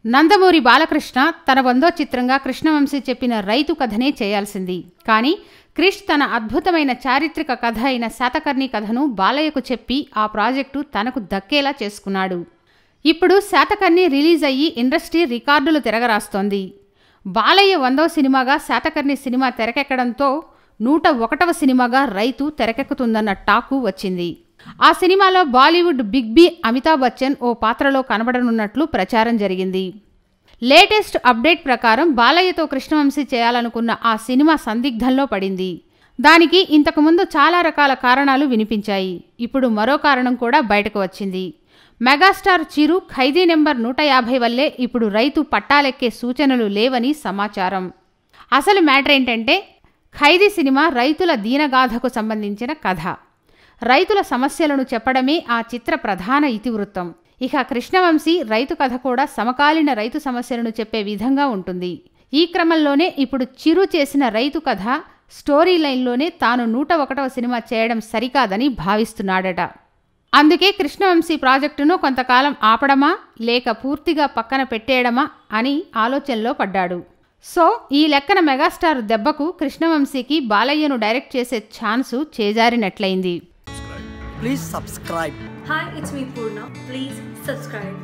నందమూరి బాలకృష్ణ తన 100వ చిత్రంగా కృష్ణవంశీ చెప్పిన రైతు కథనే చేయాల్సింది. కానీ క్రిష్ తన అద్భుతమైన చారిత్రక కథ అయిన శాతకర్ణి కథను బాలయ్యకు చెప్పి ఆ ప్రాజెక్టు తనకు దక్కేలా చేసుకున్నాడు. ఇప్పుడు శాతకర్ణి రిలీజ్ అయ్యి ఇండస్ట్రీ రికార్డులు తిరగరాస్తోంది. బాలయ్య 100వ సినిమాగా శాతకర్ణి సినిమా తెరకెక్కడంతో 101వ సినిమాగా రైతు తెరకెక్కుతుందన్న టాకు వచ్చింది. ఆ సినిమాలో బాలీవుడ్ బిగ్ బి అమితాబ్ బచ్చన్ ఓ పాత్రలో కనబడనున్నట్లు ప్రచారం జరిగింది. లేటెస్ట్ అప్డేట్ ప్రకారం బాలయ్యతో కృష్ణవంశీ చేయాలనుకున్న ఆ సినిమా సందిగ్ధంలో పడింది. దానికి ఇంతకుముందు చాలా రకాల కారణాలు వినిపించాయి. ఇప్పుడు మరో కారణం కూడా బయటకు వచ్చింది. మెగాస్టార్ చిరు ఖైదీ నెంబర్ 150 వల్లే ఇప్పుడు రైతు పట్టాలెక్కే సూచనలు లేవని సమాచారం. అసలు మ్యాటర్ ఏంటంటే, ఖైదీ సినిమా రైతుల దీనగాథకు సంబంధించిన కథ. రైతుల సమస్యలను చెప్పడమే ఆ చిత్ర ప్రధాన ఇతివృత్తం. ఇక కృష్ణవంశీ రైతు కథ కూడా సమకాలీన రైతు సమస్యలను చెప్పే విధంగా ఉంటుంది. ఈ క్రమంలోనే ఇప్పుడు చిరు చేసిన రైతు కథ స్టోరీ లైన్లోనే తాను 101వ సినిమా చేయడం సరికాదని భావిస్తున్నాడట. అందుకే కృష్ణవంశీ ప్రాజెక్టును కొంతకాలం ఆపడమా లేక పూర్తిగా పక్కన పెట్టేయడమా అని ఆలోచనలో పడ్డాడు. సో ఈ లెక్కన మెగాస్టార్ దెబ్బకు కృష్ణవంశీకి బాలయ్యను డైరెక్ట్ చేసే chance చేజారినట్లయింది. Please subscribe. Hi, it's me Purna. Please subscribe.